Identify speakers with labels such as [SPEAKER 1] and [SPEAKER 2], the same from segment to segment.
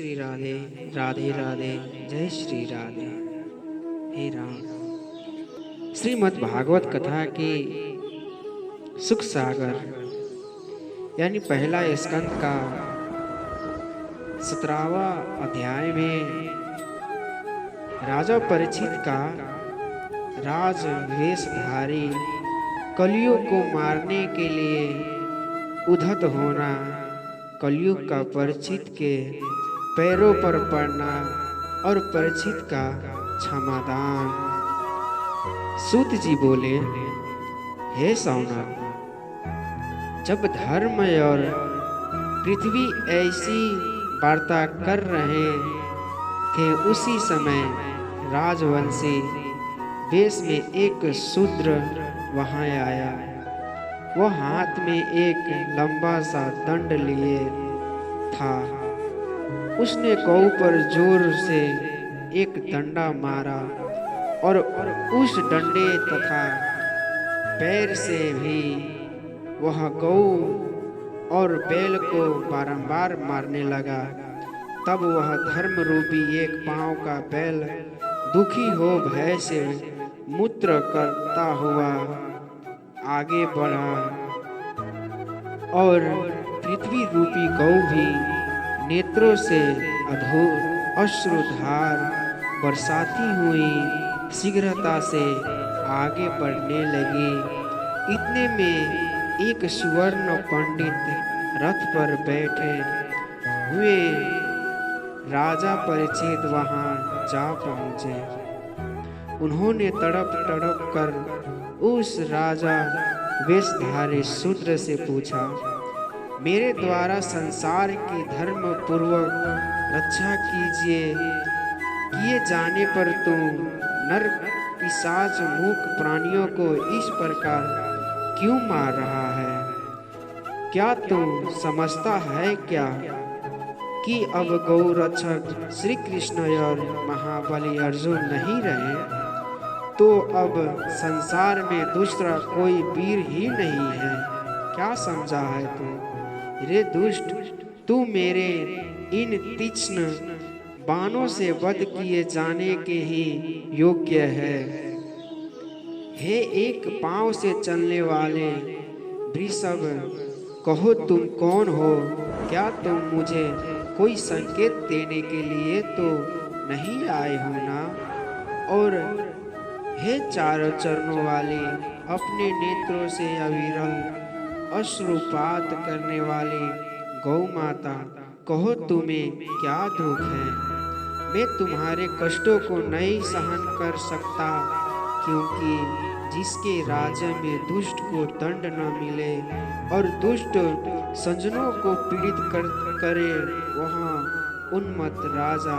[SPEAKER 1] श्री राधे राधे राधे। जय श्री राधे। हे राम। श्रीमद् भागवत कथा की सुख सागर यानी पहला स्कंद का 17वां अध्याय में राजा परीक्षित का राज वेशधारी कलयुग को मारने के लिए उद्धत होना, कलयुग का परीक्षित के पैरों पर पड़ना और परीक्षित का क्षमादान। सूत जी बोले, हे सौनक, जब धर्म और पृथ्वी ऐसी वार्ता कर रहे थे उसी समय राजवंशी वेश में एक शूद्र वहां आया। वह हाथ में एक लंबा सा दंड लिए था। उसने गौ पर जोर से एक डंडा मारा और उस डंडे तथा पैर से भी वह गौ और बैल को बारंबार मारने लगा। तब वह धर्म रूपी एक पांव का बैल दुखी हो भय से मूत्र करता हुआ आगे बढ़ा और पृथ्वी रूपी गौ भी नेत्रों से अश्रुधार बरसाती हुई शीघ्रता से आगे बढ़ने लगी। इतने में एक सुवर्ण पंडित रथ पर बैठे हुए राजा परीक्षित वहां जा पहुंचे। उन्होंने तड़प तड़प कर उस राजा वेशधारी शूद्र से पूछा, मेरे द्वारा संसार की धर्म पूर्वक रक्षा किए जाने पर तू नर पिशाच मूक प्राणियों को इस प्रकार क्यों मार रहा है? क्या तू समझता है क्या कि अब गौ रक्षक श्री कृष्ण और महाबली अर्जुन नहीं रहे तो अब संसार में दूसरा कोई वीर ही नहीं है? क्या समझा है तू? रे दुष्ट, तू मेरे इन तीक्ष्ण बाणों से वध किए जाने के ही योग्य है। हे एक पांव से चलने वाले वृषभ, कहो तुम कौन हो? क्या तुम मुझे कोई संकेत देने के लिए तो नहीं आए हो ना? और हे चारों चरणों वाले, अपने नेत्रों से अविरल अश्रुपात करने वाली गौ माता, कहो तुम्हें क्या दुख है? मैं तुम्हारे कष्टों को नहीं सहन कर सकता, क्योंकि जिसके राज्य में दुष्ट को दंड न मिले और दुष्ट सज्जनों को पीड़ित करे वहाँ उन्मत्त राजा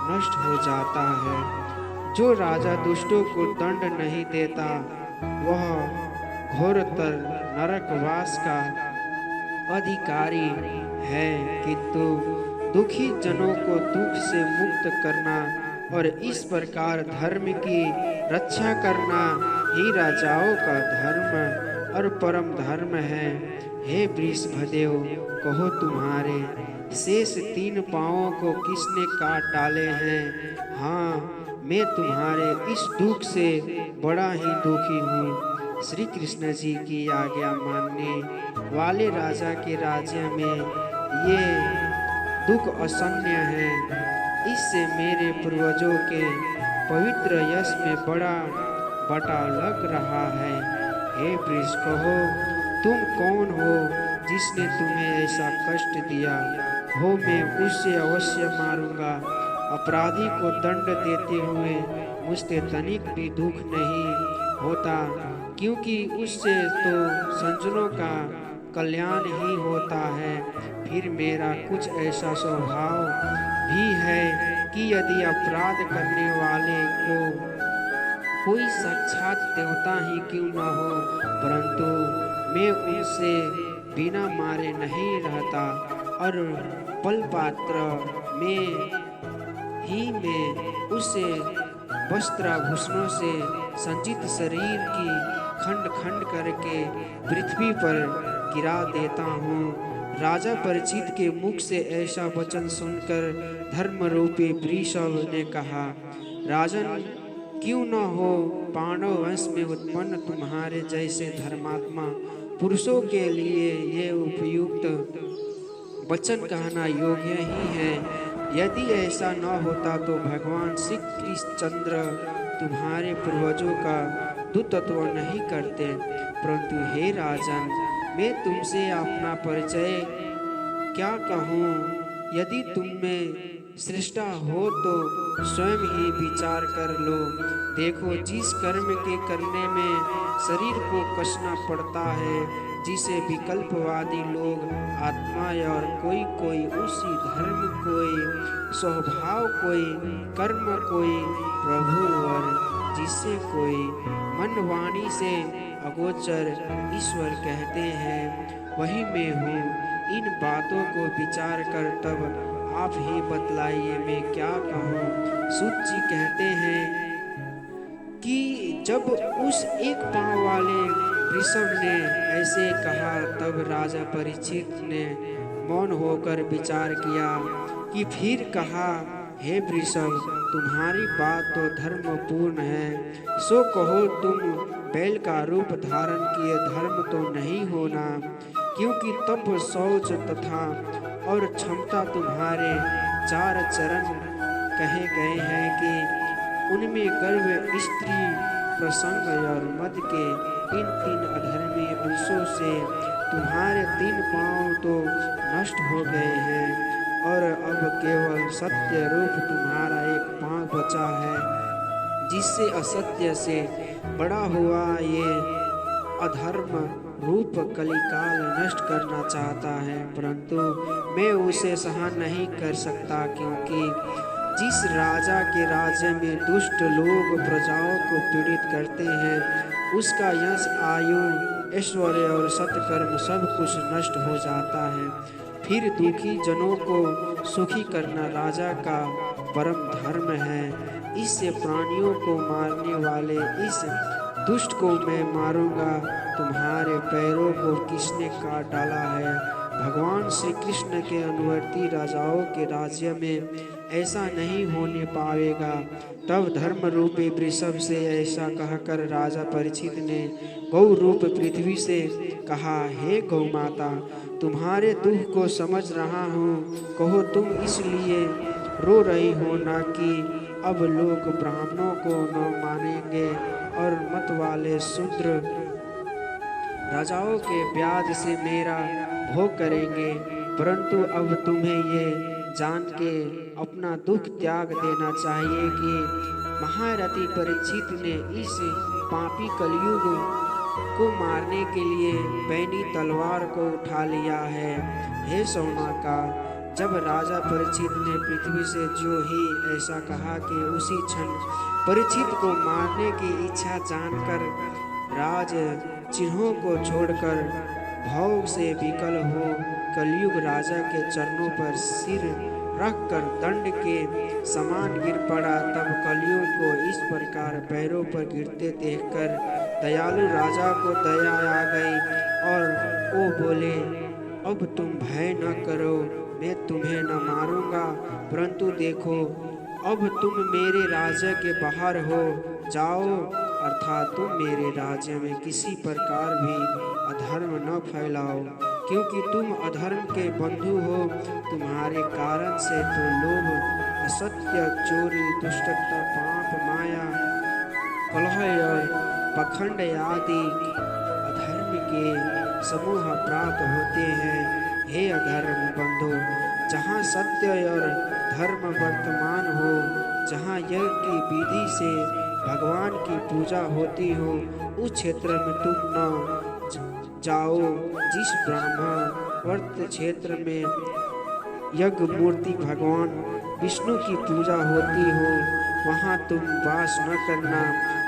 [SPEAKER 1] नष्ट हो जाता है। जो राजा दुष्टों को दंड नहीं देता वह घोरतर नरकवास का अधिकारी है, किंतु दुखी जनों को दुख से मुक्त करना और इस प्रकार धर्म की रक्षा करना ही राजाओं का धर्म और परम धर्म है। हे वृषभदेव, कहो तुम्हारे शेष 3 पांवों को किसने काट डाले हैं? हाँ, मैं तुम्हारे इस दुख से बड़ा ही दुखी हूँ। श्री कृष्ण जी की आज्ञा मानने वाले राजा के राज्य में ये दुख असन्य है। इससे मेरे पूर्वजों के पवित्र यश में बड़ा बटा लग रहा है। हे वृष, कहो तुम कौन हो जिसने तुम्हें ऐसा कष्ट दिया हो? मैं उससे अवश्य मारूंगा। अपराधी को दंड देते हुए मुझसे तनिक भी दुख नहीं होता, क्योंकि उससे तो सज्जनों का कल्याण ही होता है। फिर मेरा कुछ ऐसा स्वभाव भी है कि यदि अपराध करने वाले को कोई साक्षात देवता ही क्यों न हो, परंतु मैं उनसे बिना मारे नहीं रहता और पल पात्र में ही मैं उसे वस्त्राभूषणों से संचित शरीर की खंड खंड करके पृथ्वी पर गिरा देता हूँ। राजा परीक्षित के मुख से ऐसा वचन सुनकर धर्म रूपी वृषभ ने कहा, राजन, क्यों न हो पांडव वंश में उत्पन्न तुम्हारे जैसे धर्मात्मा पुरुषों के लिए ये उपयुक्त वचन कहना योग्य ही है। यदि ऐसा न होता तो भगवान श्री कृष्णचंद्र तुम्हारे पूर्वजों का दुतत्व नहीं करते। परंतु हे राजन, मैं तुमसे अपना परिचय क्या कहूँ? यदि तुम में श्रेष्ठा हो तो स्वयं ही विचार कर लो। देखो, जिस कर्म के करने में शरीर को कसना पड़ता है, जिसे विकल्पवादी लोग आत्मा और कोई कोई उसी धर्म, कोई स्वभाव, कोई कर्म, कोई प्रभु, और जिसे कोई मन वाणी से अगोचर ईश्वर कहते हैं, वही मैं हूँ। इन बातों को विचार कर तब आप ही बतलाइए मैं क्या कहूँ। सूत जी कहते हैं कि जब उस एक पांव वाले वृषभ ने ऐसे कहा तब राजा परीक्षित ने मौन होकर विचार किया कि फिर कहा, हे वृषभ, तुम्हारी बात तो धर्मपूर्ण है, सो कहो। तुम बैल का रूप धारण किए धर्म तो नहीं होना, क्योंकि तप, शौच तथा और क्षमता तुम्हारे 4 चरण कहे गए हैं कि उनमें गर्भ, स्त्री, प्रसंग और मद के इन 3 अधर्मी अंशों से तुम्हारे 3 पांव तो नष्ट हो गए हैं और अब केवल सत्य रूप तुम्हारा एक पांव बचा है, जिससे असत्य से बड़ा हुआ ये अधर्म रूप कलिकाल नष्ट करना चाहता है। परंतु मैं उसे सहन नहीं कर सकता, क्योंकि जिस राजा के राज्य में दुष्ट लोग प्रजाओं को पीड़ित करते हैं, उसका यश, आयु, ऐश्वर्य और सत्कर्म सब कुछ नष्ट हो जाता है। फिर दुखी जनों को सुखी करना राजा का परम धर्म है। इससे प्राणियों को मारने वाले इस दुष्ट को मैं मारूंगा। तुम्हारे पैरों को किसने काट डाला है? भगवान श्री कृष्ण के अनुवर्ती राजाओं के राज्य में ऐसा नहीं होने पाएगा। तब धर्म रूपी वृषभ से ऐसा कहकर राजा परीक्षित ने गौ रूप पृथ्वी से कहा, हे गौ माता, तुम्हारे दुख को समझ रहा हूँ। कहो, तुम इसलिए रो रही हो ना कि अब लोग ब्राह्मणों को न मानेंगे और मत वाले शूद्र राजाओं के ब्याज से मेरा भोग करेंगे, परंतु अब तुम्हें ये जान के अपना दुख त्याग देना चाहिए कि महारथी परीक्षित ने इस पापी कलयुग को मारने के लिए पैनी तलवार को उठा लिया है। हे सौनका, जब राजा परीक्षित ने पृथ्वी से जो ही ऐसा कहा कि उसी क्षण परीक्षित को मारने की इच्छा जानकर राज चिन्हों को छोड़कर भोग से विकल हो कलयुग राजा के चरणों पर सिर रखकर दंड के समान गिर पड़ा। तब कलयुग को इस प्रकार पैरों पर गिरते देखकर दयालु राजा को दया आ गई और वो बोले, अब तुम भय न करो, मैं तुम्हें न मारूंगा, परंतु देखो, अब तुम मेरे राज्य के बाहर हो जाओ, अर्थात तुम मेरे राज्य में किसी प्रकार भी अधर्म न फैलाओ, क्योंकि तुम अधर्म के बंधु हो। तुम्हारे कारण से तो लोभ, असत्य, चोरी, दुष्टता, पाप, माया, कलह और पखंड आदि अधर्म के समूह प्राप्त होते हैं। हे अधर्म बंधु, जहाँ सत्य और धर्म वर्तमान हो, जहाँ यज्ञ की विधि से भगवान की पूजा होती हो, उस क्षेत्र में तुम न जाओ। जिस ब्राह्मण वर्त क्षेत्र में यज्ञ मूर्ति भगवान विष्णु की पूजा होती हो, वहाँ तुम वास न करना।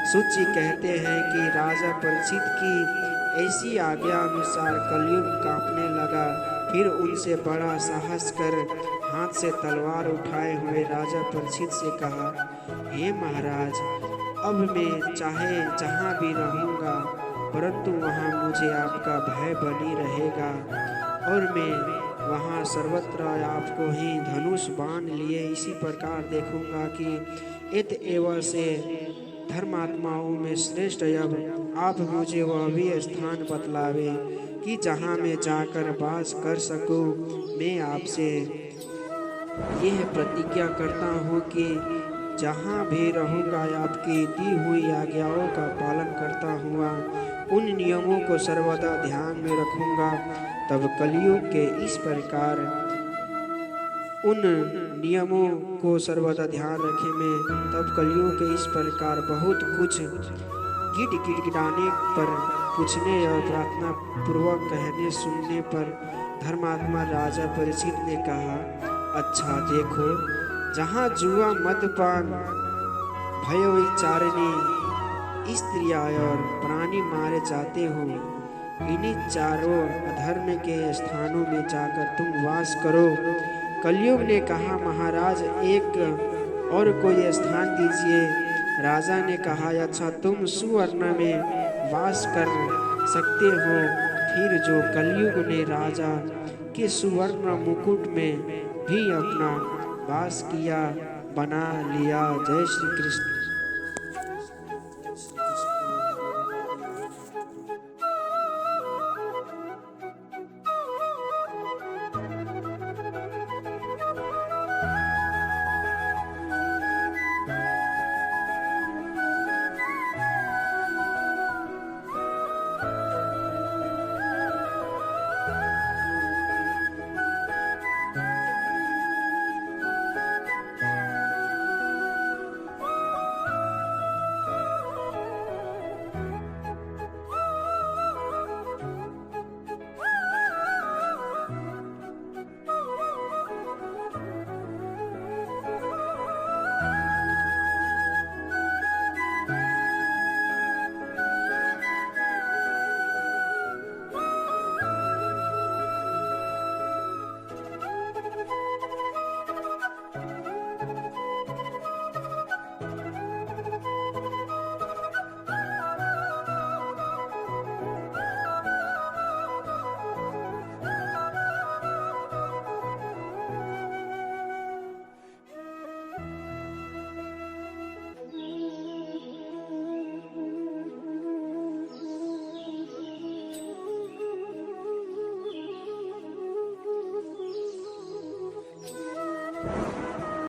[SPEAKER 1] सूची कहते हैं कि राजा परीक्षित की ऐसी आज्ञा अनुसार कलयुग कांपने लगा। फिर उनसे बड़ा साहस कर हाथ से तलवार उठाए हुए राजा परीक्षित से कहा, हे महाराज, अब मैं चाहे जहाँ भी रहूँगा, परंतु वहाँ मुझे आपका भय बनी रहेगा। और मैं वहाँ सर्वत्र आपको ही धनुष बाण लिए इसी प्रकार देखूंगा कि इत एवं से धर्मात्माओं में श्रेष्ठ। अब आप मुझे वह भी स्थान बतलावे कि जहाँ मैं जाकर वास कर सकूं। मैं आपसे यह प्रतिज्ञा करता हूँ कि जहाँ भी रहूँगा आपकी दी हुई आज्ञाओं का पालन करता हुआ उन नियमों को सर्वदा ध्यान में रखूँगा। तब कलयुग के इस प्रकार उन नियमों को सर्वदा ध्यान रखे मैं, तब कलयुग के इस प्रकार बहुत कुछ गिड़गिड़ाने पर, पूछने और प्रार्थना पूर्वक कहने सुनने पर धर्मात्मा राजा परीक्षित ने कहा, अच्छा देखो, जहाँ जुआ मदपान भयविचारिणी स्त्रियाँ और प्राणी मारे जाते हो, इन्हीं चारों अधर्म के स्थानों में जाकर तुम वास करो। कलयुग ने कहा, महाराज एक और कोई स्थान दीजिए। राजा ने कहा, अच्छा तुम सुवर्ण में वास कर सकते हो। फिर जो कलयुग ने राजा के सुवर्ण मुकुट में भी अपना वास किया, बना लिया। जय श्री कृष्ण।